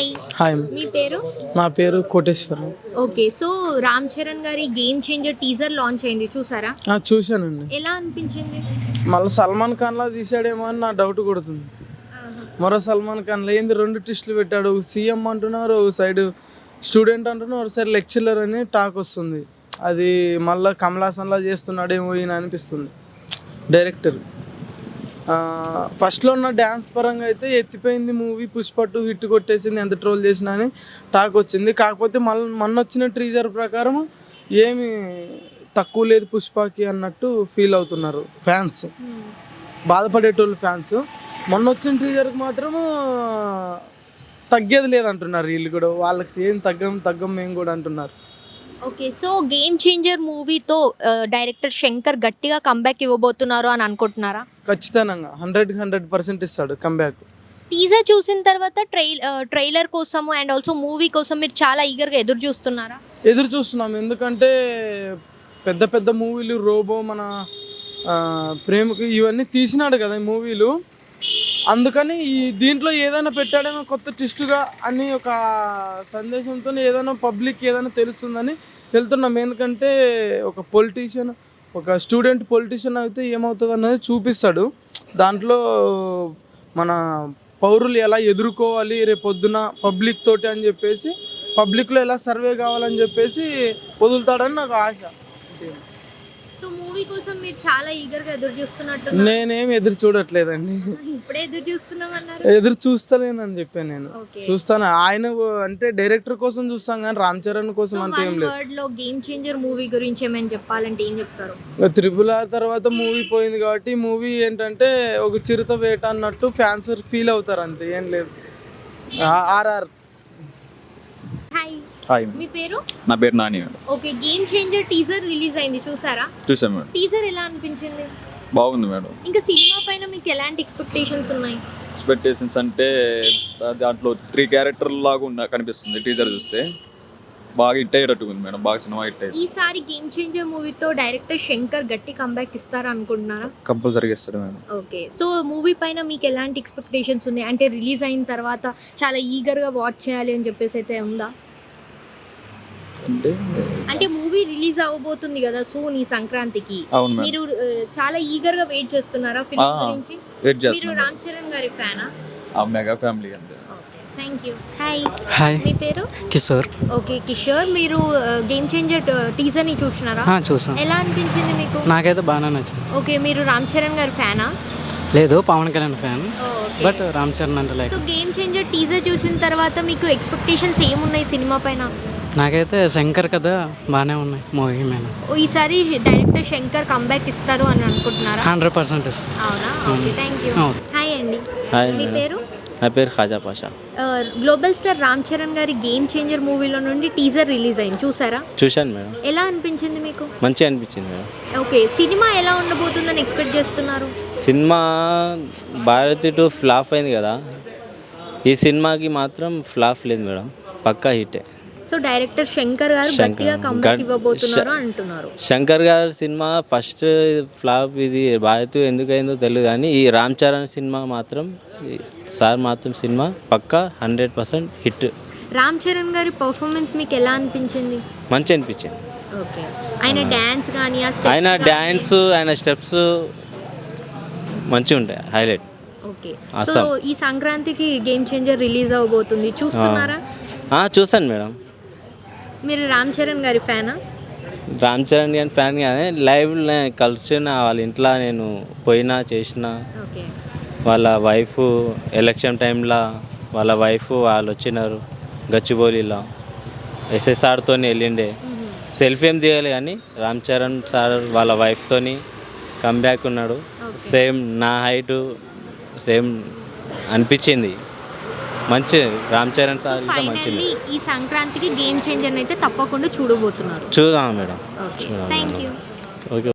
Hi. Hi, మీ పేరు? నా పేరు కోటేశ్వరరావు. ఓకే. సో రామ్ చరణ్ గారి గేమ్ చేంజర్ టీజర్ లాంచ్ అయింది, చూసారా? చూశానండి. ఎలా అనిపించింది? మళ్ళీ సల్మాన్ ఖాన్లా తీసాడేమో అని నా డౌట్ కొడుతుంది. మరో సల్మాన్ ఖాన్లో ఏంది 2 ట్విస్టులు పెట్టాడు. సీఎం అంటున్నారు, ఒక సైడ్ స్టూడెంట్ అంటున్నారు, ఒక సైడ్ లెక్చరర్ అని టాక్ వస్తుంది. అది మళ్ళీ కమల్ హాసన్లా చేస్తున్నాడేమో ఈయన అనిపిస్తుంది డైరెక్టర్. ఫస్ట్లో ఉన్న డ్యాన్స్ పరంగా అయితే ఎత్తిపోయింది మూవీ. పుష్ప 2 హిట్ కొట్టేసింది, ఎంత ట్రోల్ చేసినా అని టాక్ వచ్చింది. కాకపోతే మొన్న వచ్చిన టీజర్ ప్రకారం ఏమి తక్కువ లేదు పుష్పకి అన్నట్టు ఫీల్ అవుతున్నారు ఫ్యాన్స్, బాధపడేటోళ్ళు ఫ్యాన్స్. మొన్న వచ్చిన టీజర్కి మాత్రము తగ్గేది లేదంటున్నారు వీళ్ళు కూడా. వాళ్ళకి ఏం తగ్గం మేము కూడా అంటున్నారు. ఓకే. సో గేమ్ చేంజర్ మూవీతో డైరెక్టర్ శంకర్ గట్టిగా కంబ్యాక్ ఇవ్వబోతున్నారు అని అనుకుంటున్నారా? ఖచ్చితంగా 100% ఇస్తాడు కంబ్యాక్. టీజర్ చూసిన తర్వాత ట్రైలర్ కోసము అండ్ ఆల్సో మూవీ కోసం మీరు చాలా ఈగర్గా ఎదురు చూస్తున్నారా? ఎదురు చూస్తున్నాం, ఎందుకంటే పెద్ద పెద్ద మూవీలు రోబో, మన ప్రేమకు, ఇవన్నీ తీసినాడు కదా ఈ మూవీలు. అందుకని దీంట్లో ఏదైనా పెట్టాడేమో కొత్త ట్విస్టుగా అని ఒక సందేశంతో ఏదైనా పబ్లిక్ ఏదైనా తెలుస్తుందని వెళ్తున్నాం. ఎందుకంటే ఒక పొలిటీషియన్, ఒక స్టూడెంట్ పొలిటీషియన్ అయితే ఏమవుతుంది అన్నది చూపిస్తాడు. దాంట్లో మన పౌరులు ఎలా ఎదుర్కోవాలి రేపు పొద్దున పబ్లిక్ తోటి అని చెప్పేసి, పబ్లిక్లో ఎలా సర్వే కావాలని చెప్పేసి వదులుతాడని నాకు ఆశ. సో మూవీ కోసం మీరు చాలా ఈగర్గా ఎదురు చూస్తున్నట్టు. నేనేం ఎదురు చూడట్లేదండి, ఇప్పుడే ఎదురు చూస్తున్నామన్నారు. ఎదురు చూస్తలేనని చెప్పాను నేను. చూస్తాను, ఆయన అంటే డైరెక్టర్ కోసం చూస్తాం కానీ రామ్ చరణ్ కోసం అంటే ఏం లేదు. వర్డ్ లో గేమ్ చేంజర్ మూవీ గురించి ఏమైనా చెప్పాలంటే ఏం చెప్తారు? త్రిపుల్ ఆర్ తర్వాత మూవీ పోయింది కాబట్టి మూవీ ఏంటంటే ఒక చిరుత వేట అన్నట్టు ఫ్యాన్స్ ఫీల్ అవుతారు, అంతే, ఏం లేదు. ఆర్ఆర్. హాయ్. హాయ్, మీ పేరు? నా పేరు Nani. Okay. Game changer teaser release అయింది, చూసారా? చూసాం మేడం. టీజర్ ఎలా అనిపించింది? బాగుంది మేడం. ఇంకా సినిమా పైన మీకు ఎలాంటి ఎక్స్పెక్టేషన్స్ ఉన్నాయి? ఎక్స్పెక్టేషన్స్ అంటే దాంట్లో 3 క్యారెక్టర్ లాగా కనిపిస్తుంది టీజర్ చూస్తే. బాగా హిట్ అయ్యేటట్టుగా ఉంది మేడం, బాగా సినిమా హిట్ అయ్యింది. ఈసారి గేమ్ చేంజర్ మూవీతో డైరెక్టర్ శంకర్ గట్టి కంబ్యాక్ ఇస్తారా అనుకుంటున్నారా? కంపల్సరీగా ఇస్తారు మేడం. ఓకే. సో మూవీ పైన మీకు ఎలాంటి ఎక్స్పెక్టేషన్స్ ఉన్నాయి? అంటే రిలీజ్ అయిన తర్వాత చాలా ఈగర్గా వాచ్ చేయాలి అని చెప్పేసి అయితే ఉందా? అంటే మూవీ రిలీజ్ అవ్వబోతుంది కదా సూన్ ఈ సంక్రాంతికి. అవును మేడం. మీరు చాలా ఈగర్గా వెయిట్ చేస్తున్నారా ఫిల్మ్ గురించి? వెయిట్ మీరు చేస్తున్నాం. రామ్ చరణ్ గారి ఫ్యానా? ఆ మెగా ఫ్యామిలీ అంతే. Thank you. హాయ్. హాయ్, మీ పేరు? కిషోర్. ఓకే కిషోర్, మీరు గేమ్ చేంజర్ టీజర్ని చూస్తున్నారా? చూసాం. ఎలా అనిపించింది మీకు? నాకైతే బాగానే నచ్చింది. ఓకే. మీరు రామ్ చరణ్ గారి ఫ్యానా? లేదు, Pavan Kalyan fan, okay. But Ram Charan అంటే like. So game changer teaser చూసిన తర్వాత మీకు ఎక్స్పెక్టేషన్స్ ఏమున్నాయి సినిమా పైన? నాకైతే శంకర్ కదా బాగానే ఉన్నాయి మూవీ మీద. ఈసారి డైరెక్టర్ శంకర్ కంబ్యాక్ ఇస్తారు అని అనుకుంటున్నారా? 100% ఇస్తాను. అవునా? Okay, thank you. అవును. హాయ్ అండి. హాయ్ మీ మేడం. పేరు? నా పేరు ఖాజా పాషా. గ్లోబల్ స్టార్ రామ్ చరణ్ గారి గేమ్ చేంజర్ మూవీలో నుండి టీజర్ రిలీజ్ అయింది, చూసారా? చూశాను మేడం, ఎలా అనిపించింది మీకు? మంచిగా అనిపించింది మేడం. ఓకే. సినిమా ఎలా ఉండబోతుందని ఎక్స్పెక్ట్ చేస్తున్నారు? సినిమా భారత్ 2 ఫ్లాప్ అయింది కదా, ఈ సినిమాకి మాత్రం ఫ్లాప్ లేదు మేడం, పక్కా హిట్టే. సో డైరెక్టర్ శంకర్ గారు గట్టిగా కంబ్యాక్ ఇవ్వబోతున్నారు అంటున్నారు. శంకర్ గారి సినిమా ఫస్ట్ ఫ్లాప్, ఇది భారత్ ఎందుకు అయిందో తెలియదు కానీ ఈ రామ్ చరణ్ సినిమా మాత్రం, సార్ మాత్రం సినిమా పక్కా 100% హిట్. రామ్ చరణ్ గారి పర్ఫార్మెన్స్ మీకు ఎలా అనిపించింది? మంచిగా అనిపించింది. ఓకే. ఆయన డ్యాన్స్ కానీ ఆయన డ్యాన్స్, ఆయన స్టెప్స్ మంచిగా ఉంటాయి, హైలైట్. ఓకే. సో ఈ సంక్రాంతికి గేమ్ చేంజర్ రిలీజ్ అవబోతుంది, చూస్తున్నారా? చూసాను మేడం. మీరు రామ్ చరణ్ గారి ఫ్యానా? రామ్ చరణ్ గారి ఫ్యాన్ కానీ లైవ్ కలిసిన వాళ్ళ ఇంట్లో నేను పోయినా చేసిన. ఓకే. వాళ్ళ వైఫ్ ఎలక్షన్ టైంలో వాళ్ళ వైఫ్ వాళ్ళు వచ్చినారు గచ్చిబౌలిలో, ఎస్ఎస్ఆర్తో వెళ్ళిండే. సెల్ఫీ ఏం దిగాలి కానీ రామ్ చరణ్ సార్ వాళ్ళ వైఫ్తోని కంబ్యాక్ ఉన్నాడు. సేమ్ నా హైటు సేమ్ అనిపించింది, మంచి రామ్ చరణ్ సార్ మంచిది. ఈ సంక్రాంతికి గేమ్ చేంజర్ అయితే తప్పకుండా చూడబోతున్నారు. చూద్దాం madam. Okay, thank you. Okay.